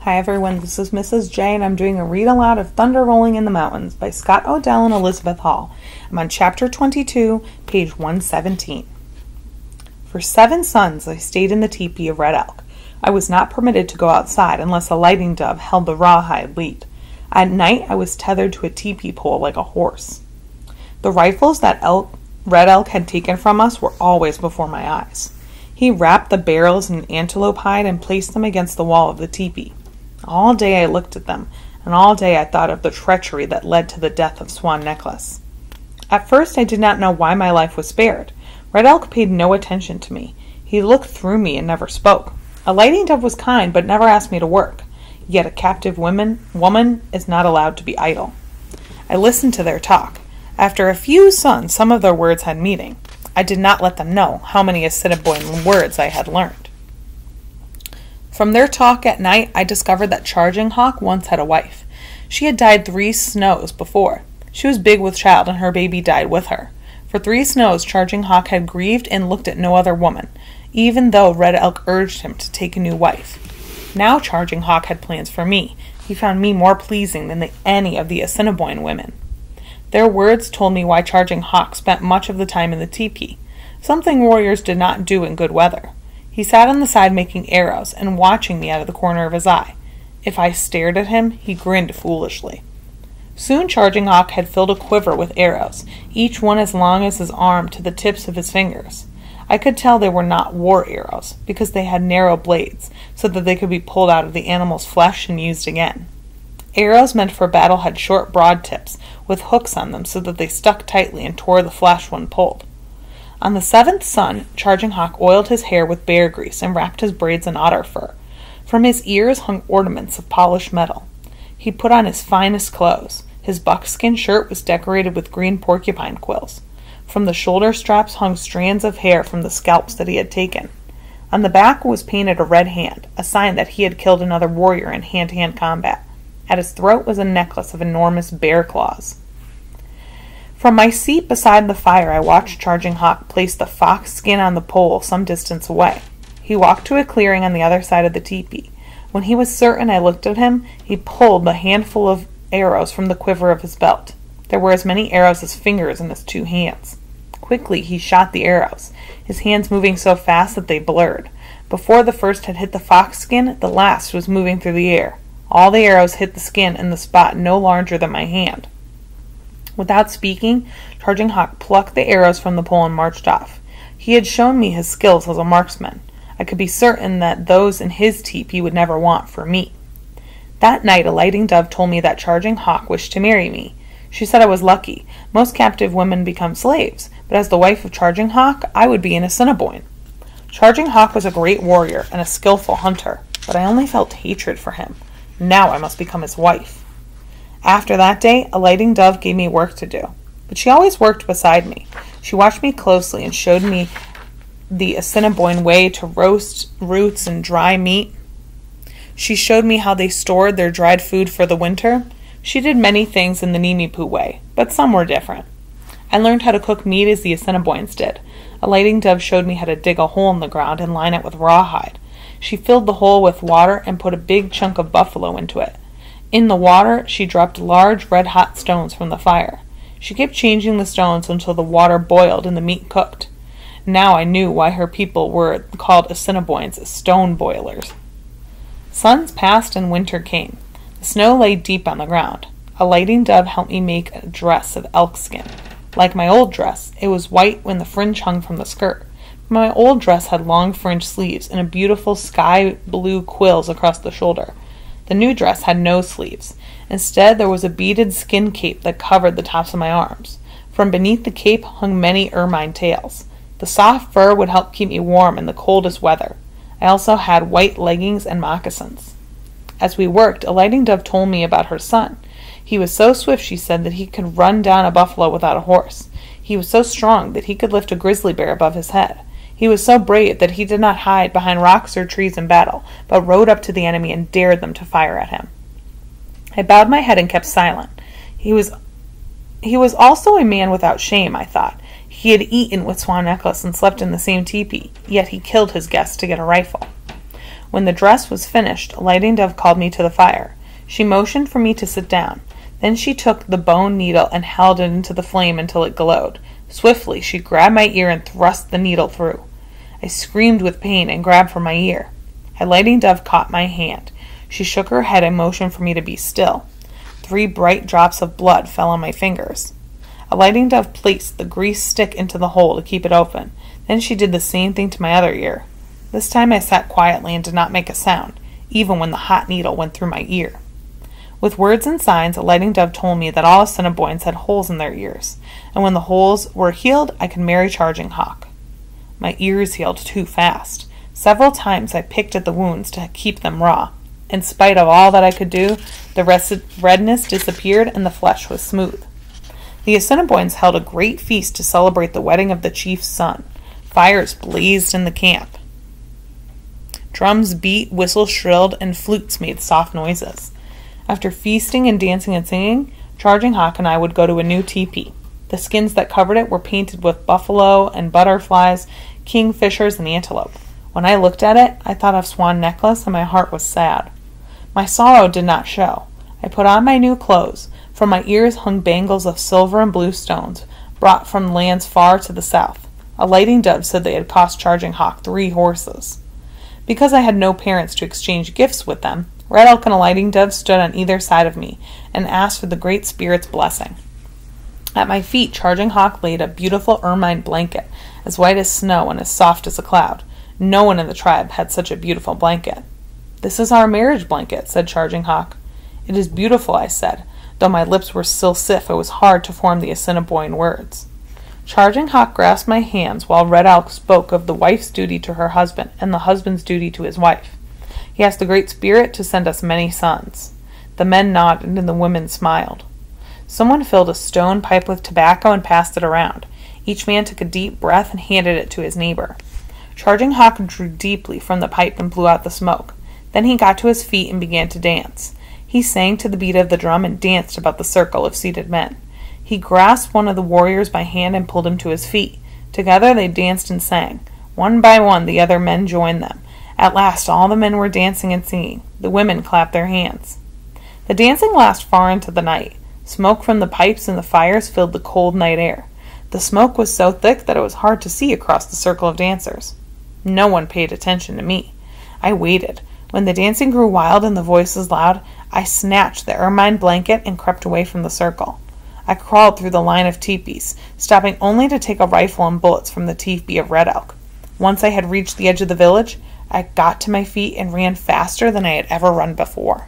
Hi everyone, this is Mrs. J and I'm doing a read aloud of Thunder Rolling in the Mountains by Scott O'Dell and Elizabeth Hall. I'm on chapter 22, page 117. For 7 suns I stayed in the teepee of Red Elk. I was not permitted to go outside unless a lighting dove held the rawhide lead. At night I was tethered to a teepee pole like a horse. The rifles that Red Elk had taken from us were always before my eyes. He wrapped the barrels in antelope hide and placed them against the wall of the teepee. All day I looked at them, and all day I thought of the treachery that led to the death of Swan Necklace. At first I did not know why my life was spared. Red Elk paid no attention to me. He looked through me and never spoke. A lighting dove was kind, but never asked me to work. Yet a captive woman is not allowed to be idle. I listened to their talk. After a few suns, some of their words had meaning. I did not let them know how many Assiniboine words I had learned. From their talk at night, I discovered that Charging Hawk once had a wife. She had died 3 snows before. She was big with child, and her baby died with her. For 3 snows, Charging Hawk had grieved and looked at no other woman, even though Red Elk urged him to take a new wife. Now Charging Hawk had plans for me. He found me more pleasing than any of the Assiniboine women. Their words told me why Charging Hawk spent much of the time in the teepee, something warriors did not do in good weather. He sat on the side making arrows and watching me out of the corner of his eye. If I stared at him, he grinned foolishly. Soon Charging Hawk had filled a quiver with arrows, each one as long as his arm to the tips of his fingers. I could tell they were not war arrows, because they had narrow blades, so that they could be pulled out of the animal's flesh and used again. Arrows meant for battle had short, broad tips, with hooks on them so that they stuck tightly and tore the flesh when pulled. On the 7th sun, Charging Hawk oiled his hair with bear grease and wrapped his braids in otter fur. From his ears hung ornaments of polished metal. He put on his finest clothes. His buckskin shirt was decorated with green porcupine quills. From the shoulder straps hung strands of hair from the scalps that he had taken. On the back was painted a red hand, a sign that he had killed another warrior in hand-to-hand combat. At his throat was a necklace of enormous bear claws. From my seat beside the fire, I watched Charging Hawk place the fox skin on the pole some distance away. He walked to a clearing on the other side of the teepee. When he was certain I looked at him, he pulled a handful of arrows from the quiver of his belt. There were as many arrows as fingers in his 2 hands. Quickly he shot the arrows, his hands moving so fast that they blurred. Before the first had hit the fox skin, the last was moving through the air. All the arrows hit the skin in the spot no larger than my hand. Without speaking, Charging Hawk plucked the arrows from the pole and marched off. He had shown me his skills as a marksman. I could be certain that those in his teepee would never want for me. That night a lighting dove told me that Charging Hawk wished to marry me. She said I was lucky. Most captive women become slaves, but as the wife of Charging Hawk, I would be an Assiniboine. Charging Hawk was a great warrior and a skillful hunter, but I only felt hatred for him. Now I must become his wife. After that day, a lighting dove gave me work to do, but she always worked beside me. She watched me closely and showed me the Assiniboine way to roast roots and dry meat. She showed me how they stored their dried food for the winter. She did many things in the Nimipu way, but some were different. I learned how to cook meat as the Assiniboines did. A lighting dove showed me how to dig a hole in the ground and line it with rawhide. She filled the hole with water and put a big chunk of buffalo into it. In the water, she dropped large red-hot stones from the fire. She kept changing the stones until the water boiled and the meat cooked. Now I knew why her people were called Assiniboines, stone boilers. Suns passed and winter came. The snow lay deep on the ground. A lighting dove helped me make a dress of elk skin. Like my old dress, it was white when the fringe hung from the skirt. My old dress had long fringed sleeves and a beautiful sky blue quills across the shoulder. The new dress had no sleeves. Instead, there was a beaded skin cape that covered the tops of my arms. From beneath the cape hung many ermine tails. The soft fur would help keep me warm in the coldest weather. I also had white leggings and moccasins. As we worked, a lighting dove told me about her son. He was so swift, she said, that he could run down a buffalo without a horse. He was so strong that he could lift a grizzly bear above his head. He was so brave that he did not hide behind rocks or trees in battle, but rode up to the enemy and dared them to fire at him. I bowed my head and kept silent. He was also a man without shame, I thought. He had eaten with Swan Necklace and slept in the same teepee, yet he killed his guests to get a rifle. When the dress was finished, Lighting Dove called me to the fire. She motioned for me to sit down. Then she took the bone needle and held it into the flame until it glowed. Swiftly, she grabbed my ear and thrust the needle through. I screamed with pain and grabbed for my ear. A Lighting Dove caught my hand. She shook her head and motioned for me to be still. 3 bright drops of blood fell on my fingers. A Lighting Dove placed the greased stick into the hole to keep it open. Then she did the same thing to my other ear. This time I sat quietly and did not make a sound, even when the hot needle went through my ear. With words and signs, a Lighting Dove told me that all Assiniboines had holes in their ears, and when the holes were healed, I could marry Charging Hawk. My ears healed too fast. Several times I picked at the wounds to keep them raw. In spite of all that I could do, the redness disappeared and the flesh was smooth. The Assiniboines held a great feast to celebrate the wedding of the chief's son. Fires blazed in the camp. Drums beat, whistles shrilled, and flutes made soft noises. After feasting and dancing and singing, Charging Hawk and I would go to a new teepee. The skins that covered it were painted with buffalo and butterflies, kingfishers, and antelope. When I looked at it, I thought of Swan Necklace, and my heart was sad. My sorrow did not show. I put on my new clothes. From my ears hung bangles of silver and blue stones, brought from lands far to the south. A Lighting Dove said they had cost Charging Hawk 3 horses. Because I had no parents to exchange gifts with them, Red Elk and a Lighting Dove stood on either side of me and asked for the Great Spirit's blessing. At my feet, Charging Hawk laid a beautiful ermine blanket, as white as snow and as soft as a cloud. No one in the tribe had such a beautiful blanket. "This is our marriage blanket," said Charging Hawk. "It is beautiful," I said, though my lips were still stiff. It was hard to form the Assiniboine words. Charging Hawk grasped my hands while Red Elk spoke of the wife's duty to her husband and the husband's duty to his wife. He asked the Great Spirit to send us many sons. The men nodded and the women smiled. Someone filled a stone pipe with tobacco and passed it around. Each man took a deep breath and handed it to his neighbor. Charging Hawk drew deeply from the pipe and blew out the smoke. Then he got to his feet and began to dance. He sang to the beat of the drum and danced about the circle of seated men. He grasped one of the warriors by hand and pulled him to his feet. Together they danced and sang. One by one the other men joined them. At last all the men were dancing and singing. The women clapped their hands. The dancing lasted far into the night. Smoke from the pipes and the fires filled the cold night air. The smoke was so thick that it was hard to see across the circle of dancers. No one paid attention to me. I waited. When the dancing grew wild and the voices loud, I snatched the ermine blanket and crept away from the circle. I crawled through the line of teepees, stopping only to take a rifle and bullets from the teepee of Red Elk. Once I had reached the edge of the village, I got to my feet and ran faster than I had ever run before.